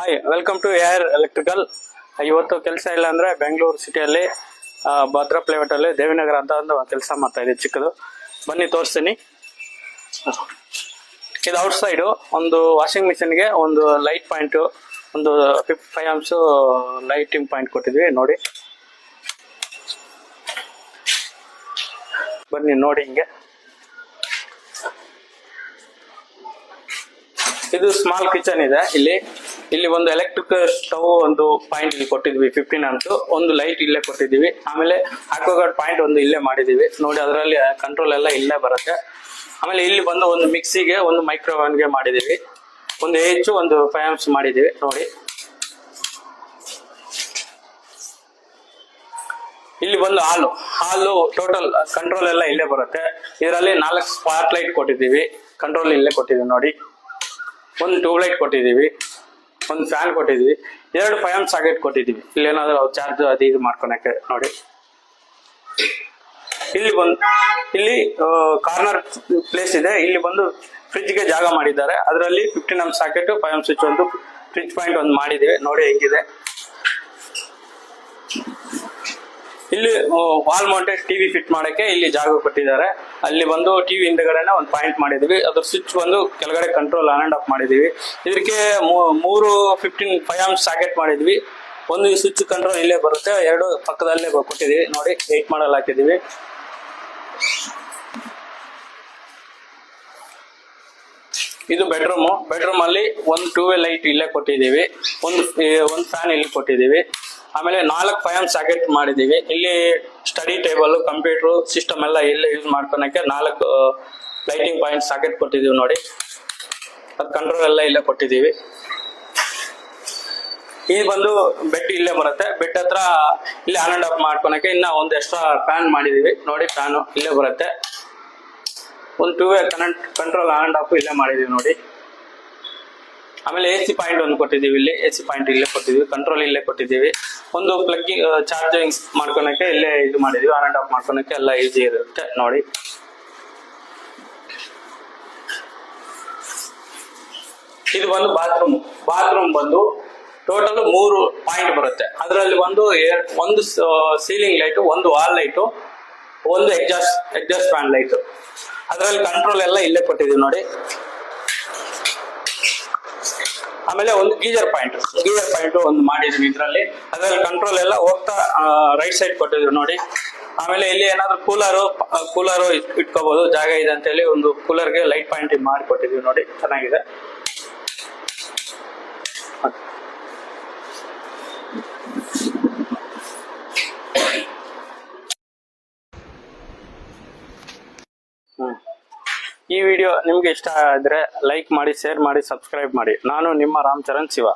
Hi, welcome to air electrical. ಇವತ್ತು ಕೆಲಸ ಇಲ್ಲ ಅಂದ್ರೆ ಬೆಂಗಳೂರು ಸಿಟಿಯಲ್ಲಿ ಭದ್ರಾ ಪ್ಲೇಔಟ್ ಅಲ್ಲಿ ದೇವಿನಗರ ಅಂತ ಒಂದು ಕೆಲಸ ಮಾಡ್ತಾ ಇದ್ದೀವಿ. ಚಿಕ್ಕದು ಬನ್ನಿ ತೋರಿಸ್ತೀನಿ. ಇದು ಔಟ್ ಸೈಡು ಒಂದು ವಾಷಿಂಗ್ ಮಿಷಿನ್ಗೆ ಒಂದು ಲೈಟ್ ಪಾಯಿಂಟ್, ಒಂದು 55 amps ಲೈಟಿಂಗ್ ಪಾಯಿಂಟ್ ಕೊಟ್ಟಿದ್ವಿ ನೋಡಿ. ಬನ್ನಿ ನೋಡಿ ಹಿಂಗೆ. ಇದು ಸ್ಮಾಲ್ ಕಿಚನ್ ಇದೆ. ಇಲ್ಲಿ ಒಂದು ಎಲೆಕ್ಟ್ರಿಕ್ ಸ್ಟವ್ ಒಂದು ಪಾಯಿಂಟ್ ಇಲ್ಲಿ ಕೊಟ್ಟಿದ್ವಿ 15 amps, ಒಂದು ಲೈಟ್ ಇಲ್ಲೇ ಕೊಟ್ಟಿದ್ದೀವಿ. ಆಮೇಲೆ ಆಕ್ವಾಗಾರ್ಡ್ ಪಾಯಿಂಟ್ ಒಂದು ಇಲ್ಲೇ ಮಾಡಿದೀವಿ ನೋಡಿ. ಅದರಲ್ಲಿ ಕಂಟ್ರೋಲ್ ಎಲ್ಲ ಇಲ್ಲೇ ಬರುತ್ತೆ. ಆಮೇಲೆ ಇಲ್ಲಿ ಬಂದು ಒಂದು ಮಿಕ್ಸಿಗೆ, ಒಂದು ಮೈಕ್ರೋವೇವ್ಗೆ ಮಾಡಿದೀವಿ. ಒಂದು ಹೆಚ್ಚು ಒಂದು 5 amps ಮಾಡಿದೀವಿ ನೋಡಿ. ಇಲ್ಲಿ ಬಂದು ಹಾಲು ಟೋಟಲ್ ಕಂಟ್ರೋಲ್ ಎಲ್ಲ ಇಲ್ಲೇ ಬರುತ್ತೆ. ಇದರಲ್ಲಿ 4 ಸ್ಪಾಟ್ ಲೈಟ್ ಕೊಟ್ಟಿದ್ದೀವಿ, ಕಂಟ್ರೋಲ್ ಇಲ್ಲೇ ಕೊಟ್ಟಿದ್ದೀವಿ ನೋಡಿ. ಒಂದು ಟ್ಯೂಬ್ ಲೈಟ್ ಕೊಟ್ಟಿದ್ದೀವಿ, ಒಂದು ಫ್ಯಾನ್ ಕೊಟ್ಟಿದ್ದೀವಿ, 2 5 amps ಸಾಕೆಟ್ ಕೊಟ್ಟಿದ್ದೀವಿ. ಇಲ್ಲಿ ಏನಾದ್ರು ಚಾರ್ಜ್ ಅದು ಇದು ಮಾಡ್ಕೊಳಕ್ಕೆ ನೋಡಿ. ಇಲ್ಲಿ ಕಾರ್ನರ್ ಪ್ಲೇಸ್ ಇದೆ. ಇಲ್ಲಿ ಬಂದು ಫ್ರಿಜ್ಗೆ ಜಾಗ ಮಾಡಿದ್ದಾರೆ. ಅದರಲ್ಲಿ 15 amps ಸಾಕೆಟ್, 5 amps ಸ್ವಿಚ್, ಒಂದು ಫ್ರಿಜ್ ಪಾಯಿಂಟ್ ಒಂದು ಮಾಡಿದ್ದೀವಿ ನೋಡಿ ಹೆಂಗಿದೆ. ಇಲ್ಲಿ ವಾಲ್ ಮೌಂಟೆಡ್ ಟಿವಿ ಫಿಟ್ ಮಾಡಕ್ಕೆ ಇಲ್ಲಿ ಜಾಗ ಕೊಟ್ಟಿದ್ದಾರೆ. ಅಲ್ಲಿ ಬಂದು ಟಿವಿ ಹಿಂದಗಡೆನೆ ಒಂದು ಪಾಯಿಂಟ್ ಮಾಡಿದೀವಿ. ಅದ್ರ ಸ್ವಿಚ್ ಬಂದು ಕೆಳಗಡೆ ಕಂಟ್ರೋಲ್ ಆನ್ ಅಂಡ್ ಆಫ್ ಮಾಡಿದೀವಿ. ಇದಕ್ಕೆ 3 5 amps ಸಾಕೆಟ್ ಮಾಡಿದ್ವಿ. ಒಂದು ಸ್ವಿಚ್ ಕಂಟ್ರೋಲ್ ಇಲ್ಲೇ ಬರುತ್ತೆ, 2 ಪಕ್ಕದಲ್ಲೇ ಕೊಟ್ಟಿದೀವಿ ನೋಡಿ. 8 ಮಾಡಲ್ ಹಾಕಿದೀವಿ. ಇದು ಬೆಡ್ರೂಮ್ ಅಲ್ಲಿ ಒಂದು 2 way ಲೈಟ್ ಇಲ್ಲೇ ಕೊಟ್ಟಿದ್ದೀವಿ, ಒಂದು ಫ್ಯಾನ್ ಇಲ್ಲಿ ಕೊಟ್ಟಿದ್ದೀವಿ. ಆಮೇಲೆ 4 5 amps ಸಾಕೆಟ್ ಮಾಡಿದೀವಿ. ಇಲ್ಲಿ ಸ್ಟಡಿ ಟೇಬಲ್, ಕಂಪ್ಯೂಟರ್ ಸಿಸ್ಟಮ್ ಎಲ್ಲ ಇಲ್ಲೇ ಯೂಸ್ ಮಾಡ್ಕೊಳಕ್ಕೆ 4 ಲೈಟಿಂಗ್ ಪಾಯಿಂಟ್ ಸಾಕೆಟ್ ಕೊಟ್ಟಿದೀವಿ ನೋಡಿ. ಅದು ಕಂಟ್ರೋಲ್ ಎಲ್ಲ ಇಲ್ಲೇ ಕೊಟ್ಟಿದೀವಿ. ಇಲ್ಲಿ ಬಂದು ಬೆಡ್ ಇಲ್ಲೇ ಬರುತ್ತೆ. ಬೆಡ್ ಹತ್ರ ಇಲ್ಲಿ ಆನ್ ಅಂಡ್ ಆಫ್ ಮಾಡ್ಕೊಳಕ್ಕೆ ಇನ್ನ ಒಂದು ಎಕ್ಸ್ಟ್ರಾ ಫ್ಯಾನ್ ಮಾಡಿದೀವಿ ನೋಡಿ. ಫ್ಯಾನ್ ಇಲ್ಲೇ ಬರುತ್ತೆ. ಒಂದು 2 way control on and of ಇಲ್ಲೇ ಮಾಡಿದೀವಿ ನೋಡಿ. ಆಮೇಲೆ AC ಪಾಯಿಂಟ್ ಒಂದು ಕೊಟ್ಟಿದ್ದೀವಿ. ಇಲ್ಲಿ AC ಪಾಯಿಂಟ್ ಇಲ್ಲೇ ಕೊಟ್ಟಿದ್ದೀವಿ, ಕಂಟ್ರೋಲ್ ಇಲ್ಲೇ ಕೊಟ್ಟಿದ್ದೀವಿ. ಒಂದು ಪ್ಲಗ್ಗಿಂಗ್ ಚಾರ್ಜಿಂಗ್ ಮಾಡ್ಕೊಳಕ್ಕೆ ಇಲ್ಲೇ ಇದು ಮಾಡಿದೀವಿ. ಆನ್ ಅಂಡ್ ಆಫ್ ಮಾಡ್ಕೊಳಕ್ಕೆ ಎಲ್ಲ ಈಸಿ ಇರುತ್ತೆ ನೋಡಿ. ಇದು ಬಂದು ಬಾತ್ರೂಮ್ ಬಂದು ಟೋಟಲ್ 3 ಪಾಯಿಂಟ್ ಬರುತ್ತೆ. ಅದರಲ್ಲಿ ಒಂದು ಸೀಲಿಂಗ್ ಲೈಟ್, ಒಂದು ವಾಲ್ ಲೈಟು, ಒಂದು ಎಕ್ಸಾಸ್ಟ್ ಫ್ಯಾನ್ ಲೈಟ್. ಅದರಲ್ಲಿ ಕಂಟ್ರೋಲ್ ಎಲ್ಲ ಇಲ್ಲೇ ಕೊಟ್ಟಿದ್ದೀವಿ ನೋಡಿ. ಆಮೇಲೆ ಒಂದು ಗೀಜರ್ ಪಾಯಿಂಟ್ ಒಂದು ಮಾಡಿದ್ವಿ ಇದರಲ್ಲಿ. ಅದರಲ್ಲಿ ಕಂಟ್ರೋಲ್ ಎಲ್ಲ ಹೋಗ್ತಾ ರೈಟ್ ಸೈಡ್ ಕೊಟ್ಟಿದ್ವಿ ನೋಡಿ. ಆಮೇಲೆ ಇಲ್ಲಿ ಏನಾದ್ರು ಕೂಲರು ಇಟ್ಕೋಬಹುದು, ಜಾಗ ಇದೆ ಅಂತ ಹೇಳಿ ಒಂದು ಕೂಲರ್ಗೆ ಲೈಟ್ ಪಾಯಿಂಟ್ ಮಾಡಿ ಕೊಟ್ಟಿದ್ವಿ ನೋಡಿ. ಚೆನ್ನಾಗಿದೆ. ಈ ವಿಡಿಯೋ ನಿಮ್ಗೆ ಇಷ್ಟ ಆದ್ರೆ ಲೈಕ್ ಮಾಡಿ, ಶೇರ್ ಮಾಡಿ, ಸಬ್ಸ್ಕ್ರೈಬ್ ಮಾಡಿ. ನಾನು ನಿಮ್ಮ ರಾಮ್ ಚರಣ್ ಶಿವ.